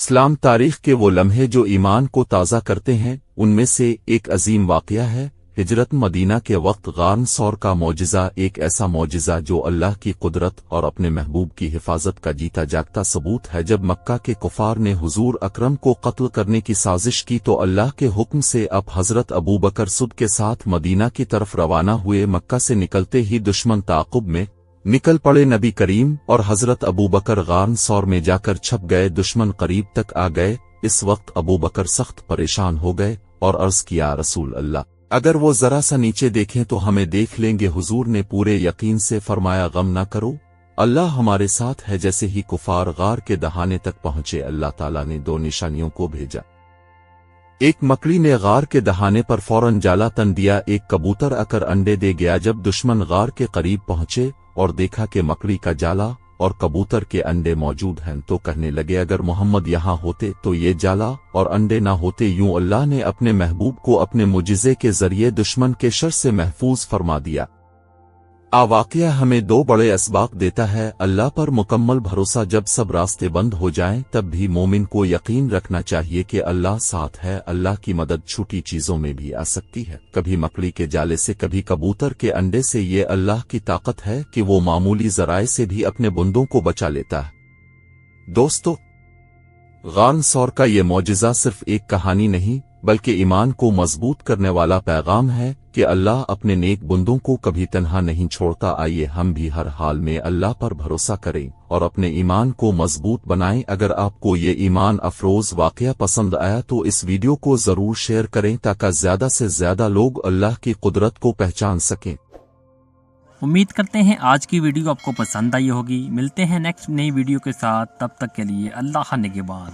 اسلام تاریخ کے وہ لمحے جو ایمان کو تازہ کرتے ہیں، ان میں سے ایک عظیم واقعہ ہے ہجرت مدینہ کے وقت غار ثور کا معجزہ، ایک ایسا معجزہ جو اللہ کی قدرت اور اپنے محبوب کی حفاظت کا جیتا جاگتا ثبوت ہے۔ جب مکہ کے کفار نے حضور اکرم کو قتل کرنے کی سازش کی تو اللہ کے حکم سے اب حضرت ابوبکر صدیق کے ساتھ مدینہ کی طرف روانہ ہوئے۔ مکہ سے نکلتے ہی دشمن تعاقب میں نکل پڑے۔ نبی کریم اور حضرت ابوبکر غار ثور میں جا کر چھپ گئے۔ دشمن قریب تک آ گئے۔ اس وقت ابوبکر سخت پریشان ہو گئے اور عرض کیا، رسول اللہ، اگر وہ ذرا سا نیچے دیکھیں تو ہمیں دیکھ لیں گے۔ حضور نے پورے یقین سے فرمایا، غم نہ کرو، اللہ ہمارے ساتھ ہے۔ جیسے ہی کفار غار کے دہانے تک پہنچے، اللہ تعالیٰ نے دو نشانیوں کو بھیجا۔ ایک مکڑی نے غار کے دہانے پر فوراً جالا تن دیا، ایک کبوتر آ کر انڈے دے گیا۔ جب دشمن غار کے قریب پہنچے اور دیکھا کہ مکڑی کا جالا اور کبوتر کے انڈے موجود ہیں تو کہنے لگے، اگر محمد یہاں ہوتے تو یہ جالا اور انڈے نہ ہوتے۔ یوں اللہ نے اپنے محبوب کو اپنے معجزے کے ذریعے دشمن کے شر سے محفوظ فرما دیا۔ واقعہ ہمیں دو بڑے اسباق دیتا ہے: اللہ پر مکمل بھروسہ، جب سب راستے بند ہو جائیں تب بھی مومن کو یقین رکھنا چاہیے کہ اللہ ساتھ ہے۔ اللہ کی مدد چھوٹی چیزوں میں بھی آ سکتی ہے، کبھی مکڑی کے جالے سے، کبھی کبوتر کے انڈے سے۔ یہ اللہ کی طاقت ہے کہ وہ معمولی ذرائع سے بھی اپنے بندوں کو بچا لیتا ہے۔ دوستو، غار ثور کا یہ معجزہ صرف ایک کہانی نہیں بلکہ ایمان کو مضبوط کرنے والا پیغام ہے کہ اللہ اپنے نیک بندوں کو کبھی تنہا نہیں چھوڑتا۔ آئیے ہم بھی ہر حال میں اللہ پر بھروسہ کریں اور اپنے ایمان کو مضبوط بنائیں۔ اگر آپ کو یہ ایمان افروز واقعہ پسند آیا تو اس ویڈیو کو ضرور شیئر کریں تاکہ زیادہ سے زیادہ لوگ اللہ کی قدرت کو پہچان سکیں۔ امید کرتے ہیں آج کی ویڈیو آپ کو پسند آئی ہوگی۔ ملتے ہیں نیکسٹ نئی ویڈیو کے ساتھ، تب تک کے لیے اللہ نگہبان۔